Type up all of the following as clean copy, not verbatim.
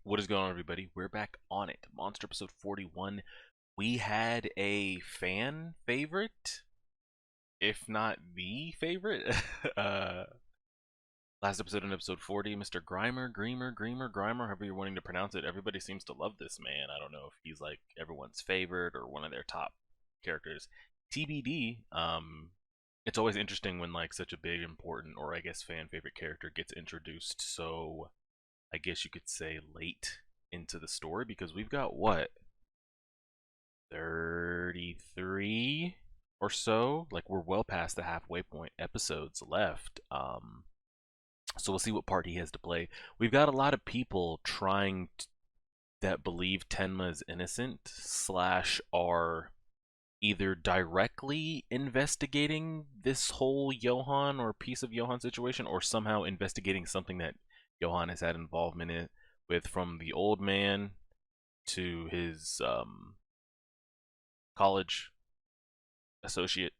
What is going on, everybody? We're back on it. Monster episode 41. We had a fan favorite, if not the favorite. uh, Last episode in episode 40, Mr. Grimer, however you're wanting to pronounce it. Everybody seems to love this man. I don't know if he's like everyone's favorite or one of their top characters. TBD. It's always interesting when like such a big, important, or I guess fan favorite character gets introduced so I guess you could say late into the story, because we've got what, 33 or so, like we're well past the halfway point episodes left. So we'll see what part he has to play. We've got a lot of people that believe Tenma is innocent slash are either directly investigating this whole Johan or piece of Johan situation, or somehow investigating something that Johan has had involvement in with, from the old man to his college associate,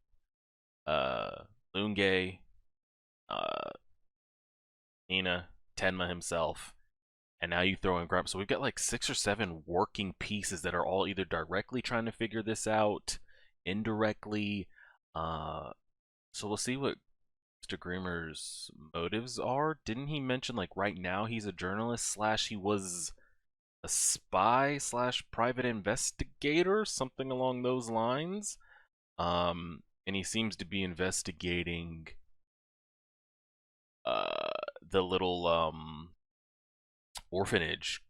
Lunge, uh, Nina, Tenma himself, and now you throw in Grump. So we've got like 6 or 7 working pieces that are all either directly trying to figure this out, indirectly. So we'll see what Mr. Grimer's motives are. Didn't he mention like right now he's a journalist slash he was a spy slash private investigator, something along those lines? And he seems to be investigating the little orphanage,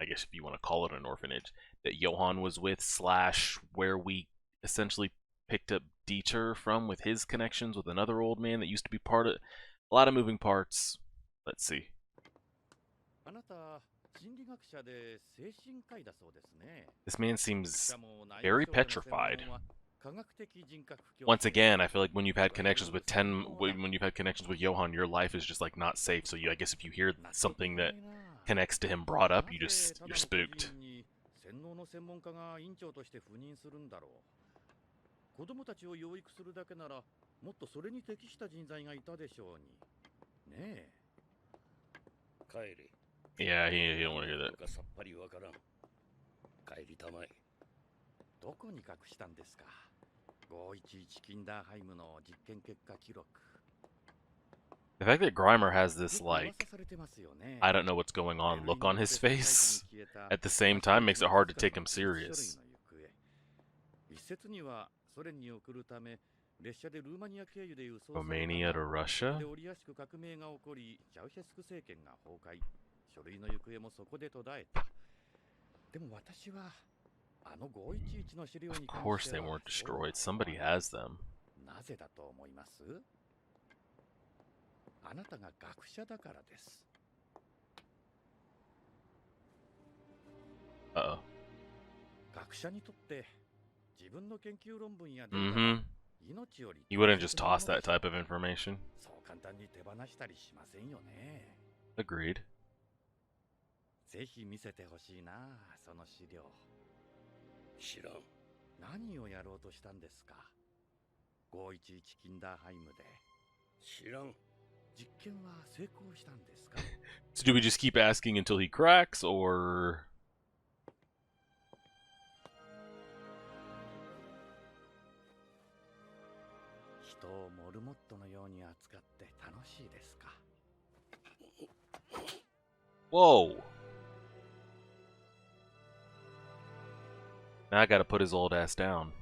I guess if you want to call it an orphanage, that Johan was with, slash where we essentially picked up Dieter from with his connections with another old man that used to be part of. A lot of moving parts. Let's see. This man seems very petrified. Once again, I feel like when you've had connections with when you've had connections with Johan, your life is just like not safe. So I guess if you hear something that connects to him brought up, you're spooked. 子供たちを養育するだけならもっとそれに適した人材がいたでしょうに。ねえ。帰れ。Yeah, he don't want to hear that. さっぱりわからん。帰りたまえ。どこに隠したんですか。511キンダーハイムの実験結果記録。The fact that Grimer has this, like, I don't know what's going on look on his face at the same time makes it hard to take him serious. Romania to Russia? 書類の行方もそこで途絶えた。でも私はあの511の資料に Of course they weren't destroyed. Somebody has them. なぜだと思います？あなたが学者だからです。Uh-oh. 学者にとって自分の研究論文やデータ Mm-hmm. は命より You wouldn't just toss that type of information. そう簡単に手放したりしませんよね。 Agreed. ぜひ見せてほしいな、その資料。知らん。何をやろうとしたんですか。511キンダーハイムで。知らん。実験は成功したんですか。 So do we just keep asking until he cracks, or...? 人をモルモットのように扱って楽しいですか。 Whoa! Now I gotta put his old ass down,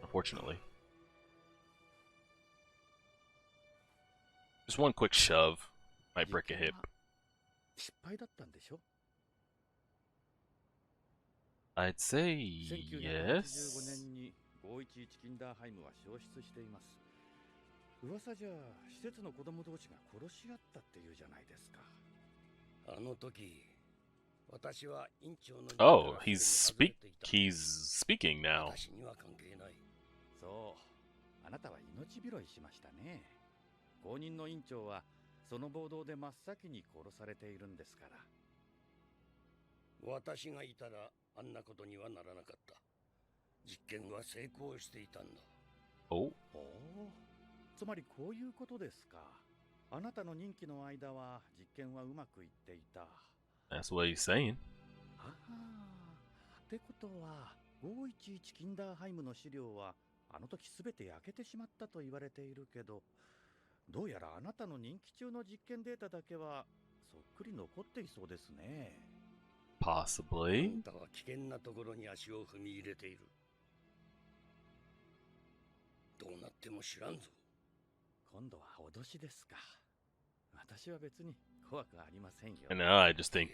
unfortunately. Just one quick shove might break a hip. 失敗だったんでしょ。 I'd say 1985 yes. 年に511キンダーハイムは消失しています。噂じゃ施設の子供同士が殺し合ったっていうじゃないですか。あの時、私は院長の Oh, he's speaking now. 私には関係ない。そう、あなたは命拾いしましたね。後任の院長はその暴動で真っ先に殺されているんですから。私がいたらあんなことにはならなかった。実験は成功していたんだ。Oh. つまりこういうことですか。あなたの任期の間は実験はうまくいっていた。That's what he's saying. ってことは、511キンダーハイムの資料はあの時すべて焼けてしまったと言われているけど、どうやらあなたの任期中の実験データだけはそっくり残っていそうですね。Possibly. あんたは危険なところに足を踏み入れている。どうなっても知らんぞ。今度は脅しですか。私は別に怖くありませんよ。And now I just think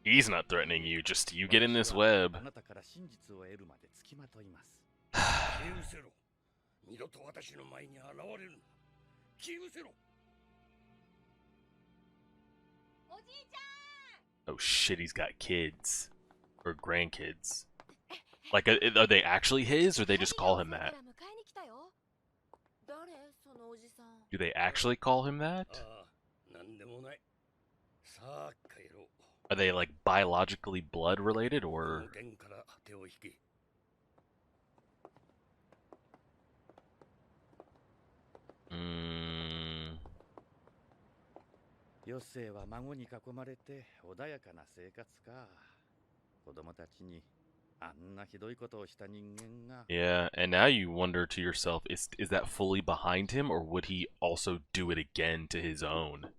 he's not threatening you, just you get in this web. あなたから真実を得るまで付きまといます。消え失せろ。二度と私の前に現れるな。消え失せろ。Oh shit, he's got kids. Or grandkids. Like, are they actually his, or they just call him that? Do they actually call him that? ああ、なんでもない。さあ、帰ろう。Are they, like, biologically blood related, or...? この件から手を引け。余生は孫に囲まれて穏やかな生活か。子供たちにあんなひどいことをした人間が。 Yeah, and now you wonder to yourself, is that fully behind him, or would he also do it again to his own?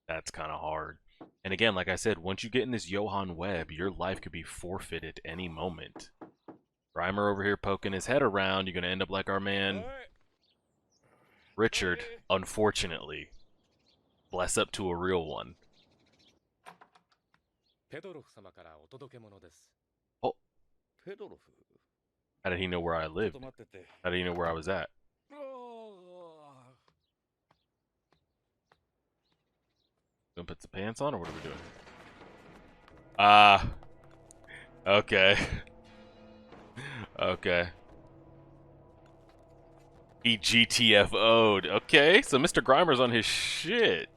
That's kind of hard. And again, like I said, once you get in this Johann web, your life could be forfeited any moment. Reimer over here poking his head around, you're going to end up like our man Richard, unfortunately. Bless up to a real one. Oh. How did he know where I lived? How did he know where I was at? Gonna put the pants on, or what are we doing? Okay. Okay. He GTFO'd. Okay, so Mr. Grimer's on his shit.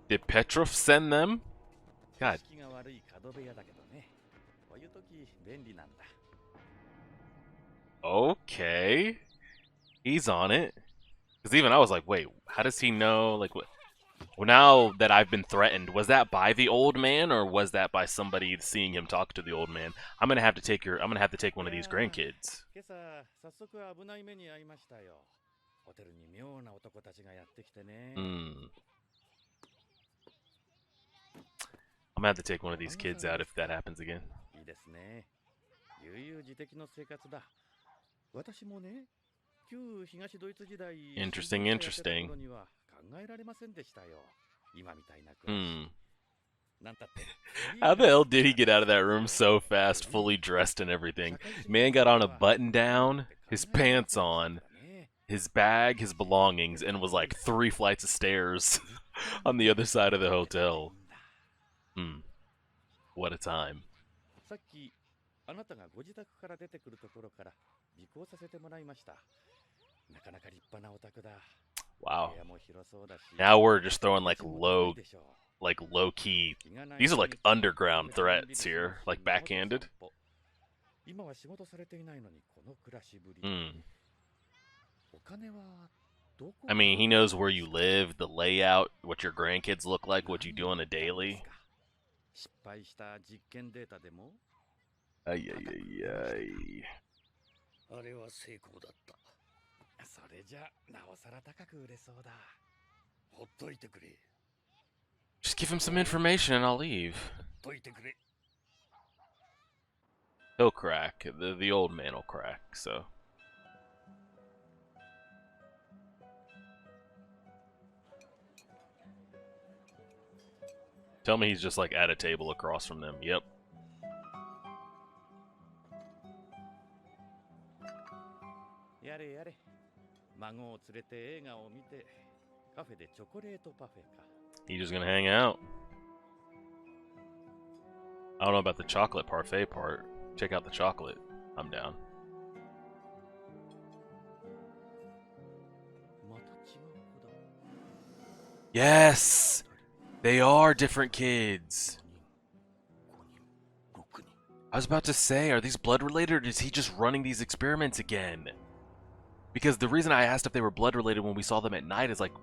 Did Petrov send them? God. Okay. He's on it. Because even I was like, wait, how does he know? Like, what? Well, now that I've been threatened, was that by the old man, or was that by somebody seeing him talk to the old man? I'm gonna have to take one of these grandkids. I'm gonna have to take one of these kids out if that happens again. Interesting, interesting. How the hell did he get out of that room so fast, fully dressed and everything? Man got on a button down, his pants on, his bag, his belongings, and was like 3 flights of stairs on the other side of the hotel. What a time. Wow. Now we're just throwing like low-key. These are like underground threats here, like backhanded. I mean, he knows where you live, the layout, what your grandkids look like, what you do on a daily. Ay, ay, ay, ay. Just give him some information and I'll leave. He'll crack. The old man will crack, so. Tell me he's just like at a table across from them. Yep. He's just gonna hang out. I don't know about the chocolate parfait part. Check out the chocolate. I'm down. Yes! They are different kids. I was about to say, are these blood related, or is he just running these experiments again? Because the reason I asked if they were blood related when we saw them at night is like,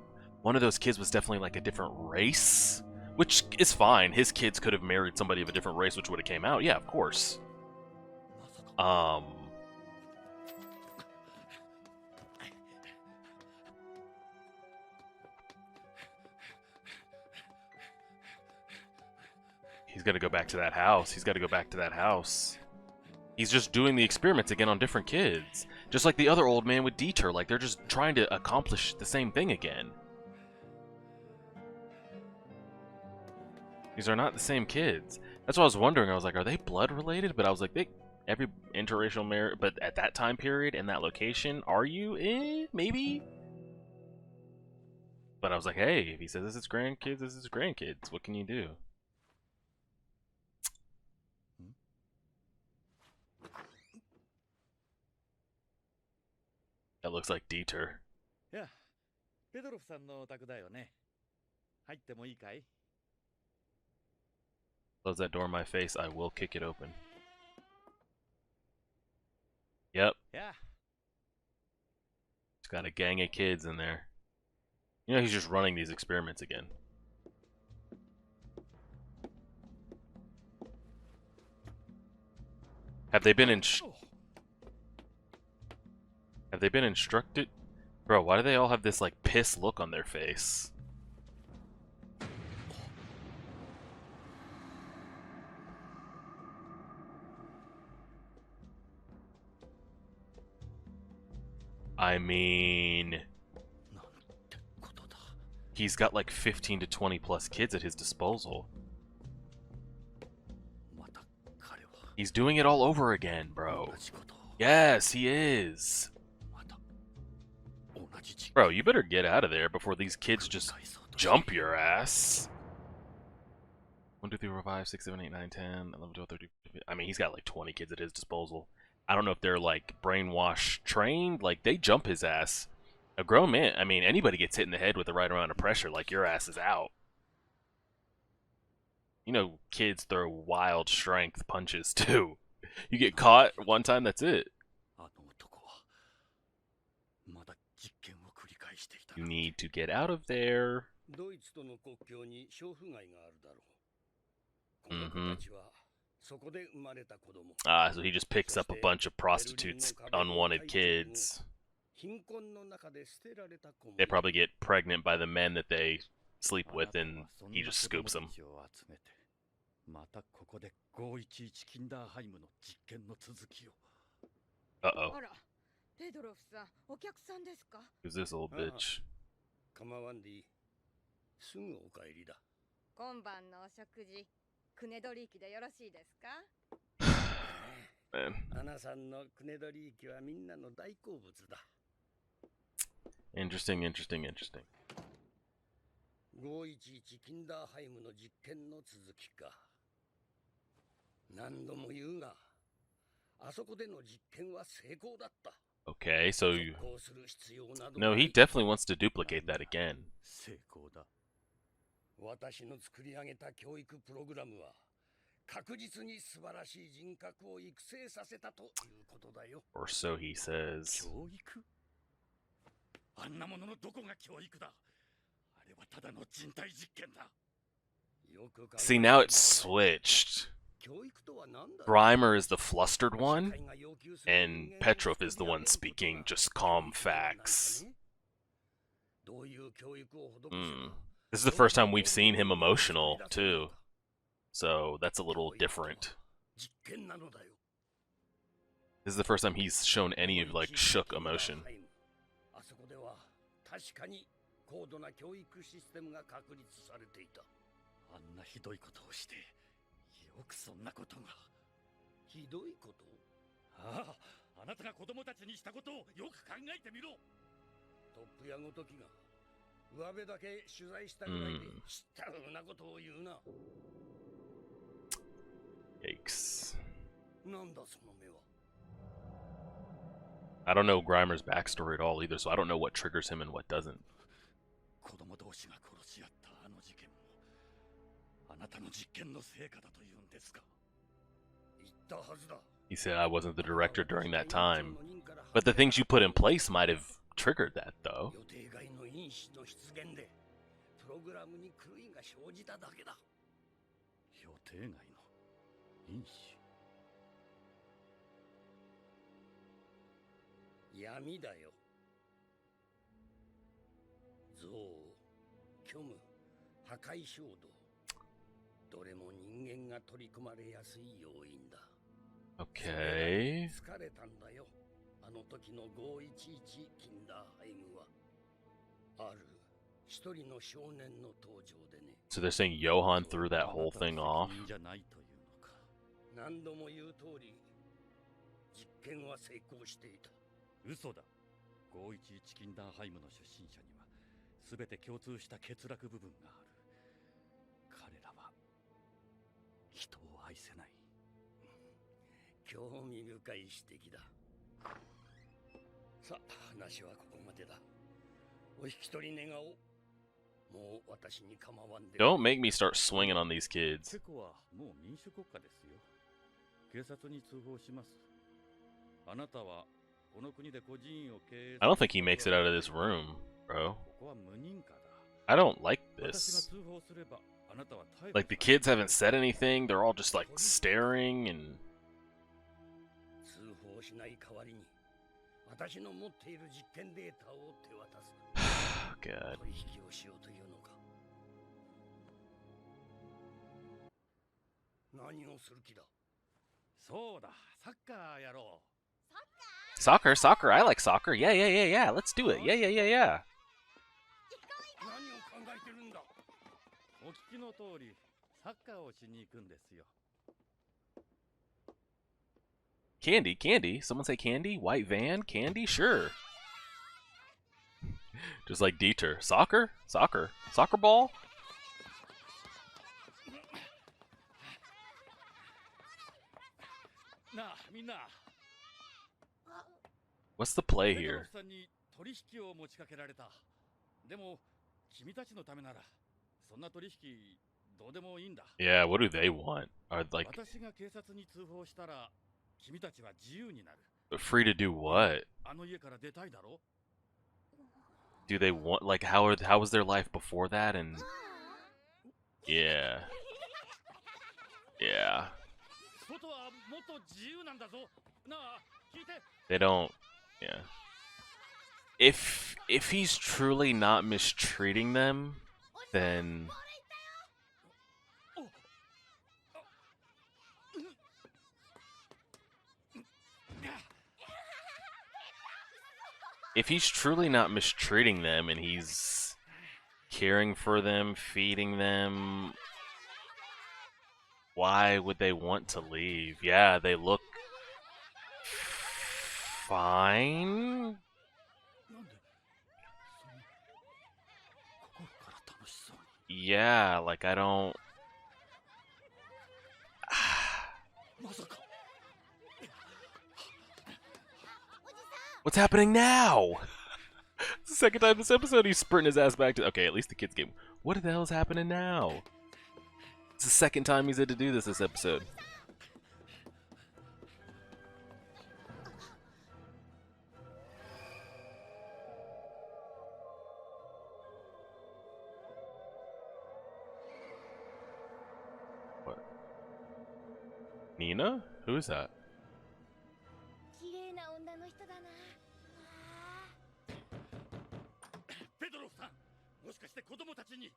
one of those kids was definitely like a different race, Which is fine. His kids could have married somebody of a different race, which would have came out. Yeah, of course. He's got to go back to that house. He's got to go back to that house. He's just doing the experiments again on different kids. Just like the other old man with Dieter. Like, they're just trying to accomplish the same thing again. These are not the same kids. That's what I was wondering. I was like, are they blood related? But I was like, every interracial marriage, but at that time period and that location, are you? Maybe. But I was like, hey, if he says this is grandkids, this is grandkids. What can you do? That looks like Dieter. Yeah, Petrov-sanのお宅だよね。入ってもいいかい? Close that door in my face, I will kick it open. Yep. Yeah. He's got a gang of kids in there. You know, he's just running these experiments again. Have they been instructed? Bro, why do they all have this, like, piss look on their face? I mean, he's got like 15 to 20 plus kids at his disposal. He's doing it all over again, bro. Yes, he is. Bro, you better get out of there before these kids just jump your ass. 1, 2, 3, 4, 5, 6, 7, 8, 9, 10, 11, 12, 13. I mean, he's got like 20 kids at his disposal. I don't know if they're like brainwash trained, like they jump his ass. A grown man, I mean, anybody gets hit in the head with the right amount of pressure, like your ass is out. You know, kids throw wild strength punches too. You get caught one time, that's it. You need to get out of there. So he just picks up a bunch of prostitutes' unwanted kids. They probably get pregnant by the men that they sleep with, and he just scoops them. Uh-oh. Who's this old bitch? Man. Interesting. Okay, so no, he definitely wants to duplicate that again. Or so he says. See, now it's switched. Grimer is the flustered one, and Petrov is the one speaking just calm facts. This is the first time we've seen him emotional, too. So, that's a little different. This is the first time he's shown any of, like, shook emotion. Yikes. I don't know Grimer's backstory at all either, so I don't know what triggers him and what doesn't. He said I wasn't the director during that time. But the things you put in place might have triggered that, though. プログラムに狂いが生じただけだ。予定外の因子。闇だよ。憎悪、虚無、破壊衝動。どれも人間が取り組まれやすい要因だ。Okay. 疲れたんだよ。あの時の511キンダーハイムは。ある一人の少年の登場でね。So they're saying Johan threw that whole thing off? 何度も言う通り、実験は成功していた。嘘だ。511キンダーハイムの出身者には全て共通した欠落部分がある。彼らは人を愛せない。興味深い指摘だ。さあ、話はここまでだ。お引き取り願おう。もう私に構わんで。Don't make me start swinging on these kids. チェコはもう民主国家ですよ。警察に通報します。あなたはこの国で孤児院を経営。I don't think he makes it out of this room, bro. ここは無認可だ。I don't like 私が this. 通報すればあなたは逮捕。 Like the kids haven't said anything. They're all just like staring and. 通報しない代わりに私の持っている実験データを手渡す。God. 取引をしようというのか。何をする気だ。そうだ、サッカーやろう。 Soccer, soccer. I like soccer. Yeah, yeah, yeah, yeah. Let's do it. Yeah, yeah, yeah, yeah. 何を考えてるんだ。お聞きの通り、サッカーをしに行くんですよ。 Candy, candy. Someone say candy? White van? Candy? Sure. Just like Dieter. Soccer? Soccer. Soccer ball? なあ、みんな。 What's the play ペトロ here? フさんに取引を持ちかけられた。でも、君たちのためなら、そんな取引どうでもいいんだ。 Yeah, what do they want? Are like 私が警察に通報したら、君たちは自由になる。 free to do what? あの家から出たいだろ? Do they want like how was their life before that? And yeah, yeah. 外はもっと自由なんだぞ。なあ、聞いて。 They don't. Yeah. If he's truly not mistreating them, then if he's truly not mistreating them and he's caring for them, feeding them, why would they want to leave? Yeah, they look fine. なんで心から楽しそうに。 Yeah, like I don't. まさか。 What's happening now? It's the second time this episode he's sprinting his ass back to. Okay, at least the kids game. What the hell is happening now? It's the second time he's had to do this episode. What? Nina? Who is that? 綺麗な女の人だな。ペトロフさん、もしかして子供たちに。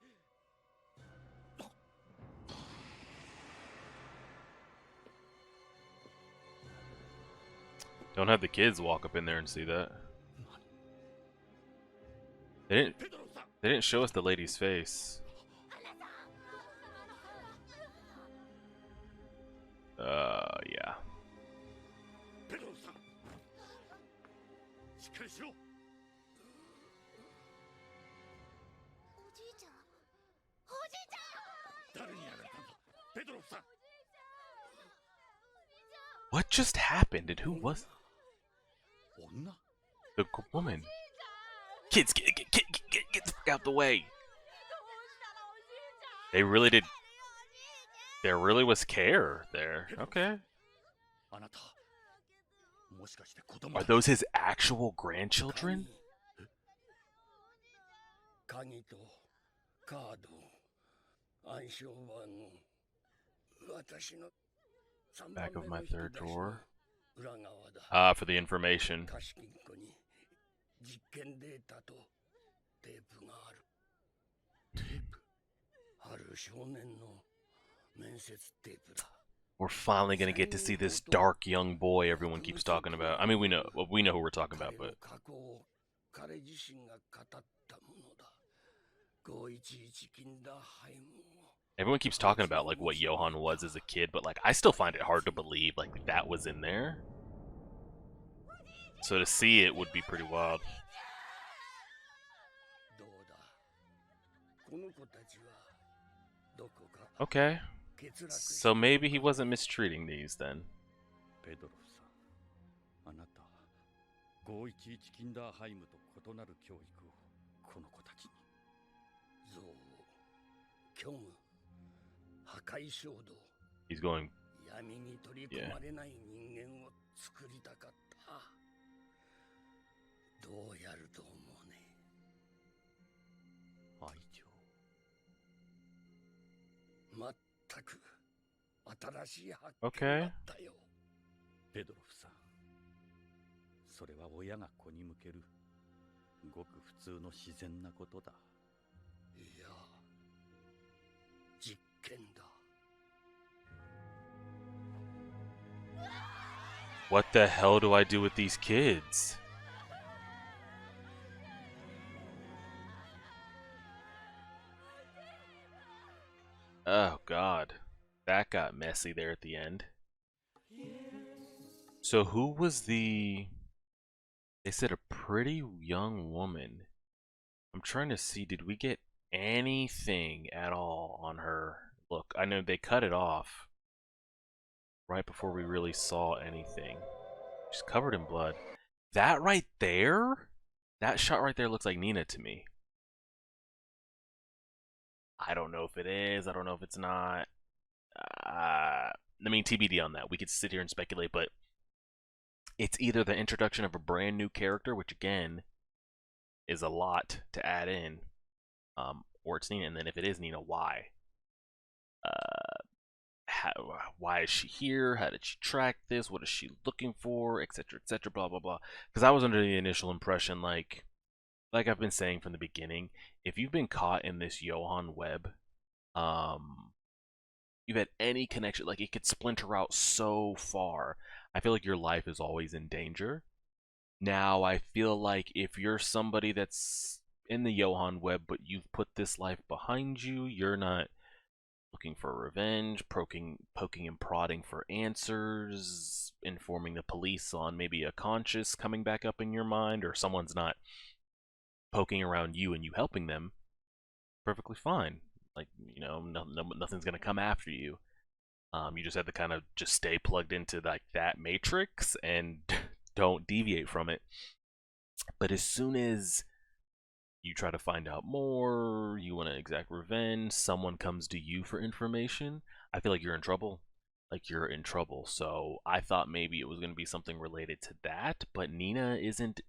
Don't have the kids walk up in there and see that. They ペトロフさん。 didn't show us the lady's face. Yeah. ペトロフさん。しっかりしろ。 おじいちゃん。おじいちゃん。誰にやられたんだ。ペトロフさん。 What just happened and who was 女。 the woman? Kids, get the fuck out the way. They really did. There really was care there. Okay. あなた。もしかして子供。 Are those his actual grandchildren? 鍵とカード暗証番号私の3 Back 番 of 目 my の引き third 出しの drawer. 裏側だ。 For the information. 貸金庫に実験データとテープがある。テープ？ある少年の面接テープだ。 We're finally gonna get to see this dark young boy everyone keeps talking about. I mean, we know who we're talking about, 彼 but の過去を彼自身が語ったものだ。511キンダーハイムを everyone keeps talking about like what Johann was as a kid, but like I still find it hard to believe like that was in there. So to see it would be pretty wild. どうだ。この子たちはどこか Okay. 欠落 So maybe he wasn't mistreating these then. ペドロフさん、あなた511キンダーハイムと異なる教育をこの子たちに。憎悪、虚無、破壊衝動。 He's going, 闇に取り込まれない人間を作りたかった。どうやると思うね。愛情。まったく新しい発見 Okay. だったよ。ペドロフさん、それは親が子に向けるごく普通の自然なことだ。いや、実験だ。 what the hell do I do with these kids? Oh god. That got messy there at the end. So who was the... They said a pretty young woman. I'm trying to see, did we get anything at all on her? Look, I know they cut it off right before we really saw anything. She's covered in blood. That right there? That shot right there looks like Nina to me. I don't know if it is. I don't know if it's not. I mean, TBD on that. We could sit here and speculate, but it's either the introduction of a brand new character, which again is a lot to add in, or it's Nina. And then if it is Nina, why? Why is she here? How did she track this? What is she looking for? Etc. Etc. Blah blah blah. Because I was under the initial impression, like I've been saying from the beginning, if you've been caught in this Johann web, you've had any connection, like it could splinter out so far. I feel like your life is always in danger. Now I feel like if you're somebody that's in the Johann web, but you've put this life behind you, you're not looking for revenge, poking and prodding for answers, informing the police on maybe a conscience coming back up in your mind, or someone's not poking around you and you helping them, perfectly fine. Like, you know, nothing's gonna come after you. You just have to kind of just stay plugged into like that matrix and don't deviate from it. But as soon as you try to find out more, you want to exact revenge, someone comes to you for information, I feel like you're in trouble. Like you're in trouble. So I thought maybe it was going to be something related to that, but Nina isn't.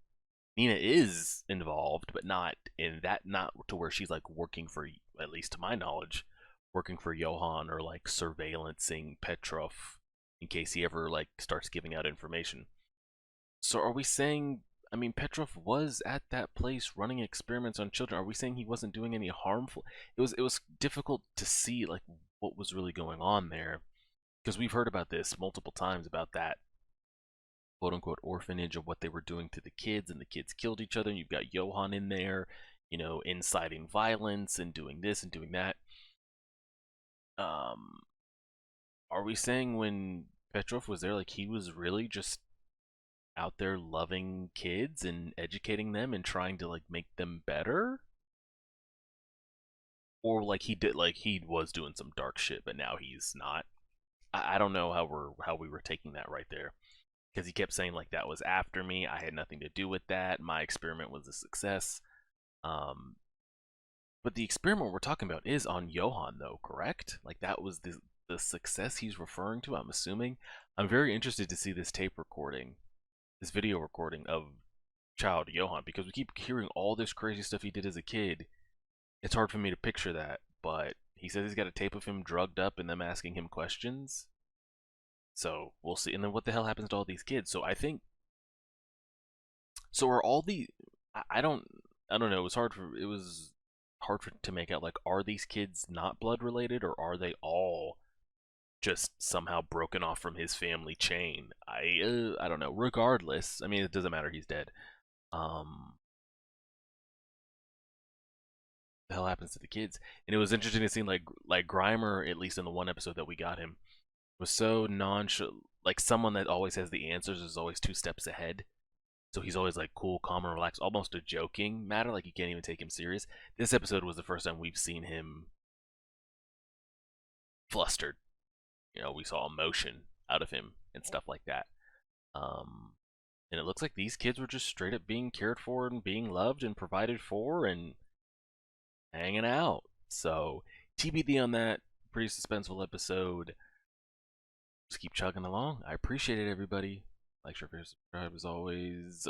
Nina is involved, but not in that, not to where she's like working for, at least to my knowledge, working for Johann or like surveillancing Petrov in case he ever like starts giving out information. So are we saying, I mean, Petrov was at that place running experiments on children. Are we saying he wasn't doing any harmful? It was difficult to see like what was really going on there, because we've heard about this multiple times about that quote unquote orphanage of what they were doing to the kids, and the kids killed each other, and you've got Johann in there, you know, inciting violence and doing this and doing that. Are we saying when Petrov was there, like he was really just out there loving kids and educating them and trying to like make them better? Or like he was doing some dark shit, but now he's not? I don't know how we were taking that right there, because he kept saying like that was after me. I had nothing to do with that. My experiment was a success. But the experiment we're talking about is on Johann, though, correct? Like that was the success he's referring to, I'm assuming. I'm very interested to see this tape recording, this video recording of child Johann, because we keep hearing all this crazy stuff he did as a kid, it's hard for me to picture that, but he says he's got a tape of him drugged up and them asking him questions. So we'll see. And then what the hell happens to all these kids? So I think so are all the I don't know. It was hard to make out like are these kids not blood related or are they all just somehow broken off from his family chain? I don't know. Regardless, I mean it doesn't matter. He's dead. The hell happens to the kids? And it was interesting to see like Grimer, at least in the one episode that we got him, was so nonchalant. Like someone that always has the answers is always 2 steps ahead. So he's always like cool, calm, and relaxed, almost a joking matter. Like you can't even take him serious. This episode was the first time we've seen him flustered. You know, we saw emotion out of him and stuff like that. Um, and it looks like these kids were just straight up being cared for and being loved and provided for and hanging out. So TBD on that. Pretty suspenseful episode. Just keep chugging along. I appreciate it, everybody. Like, share, subscribe as always.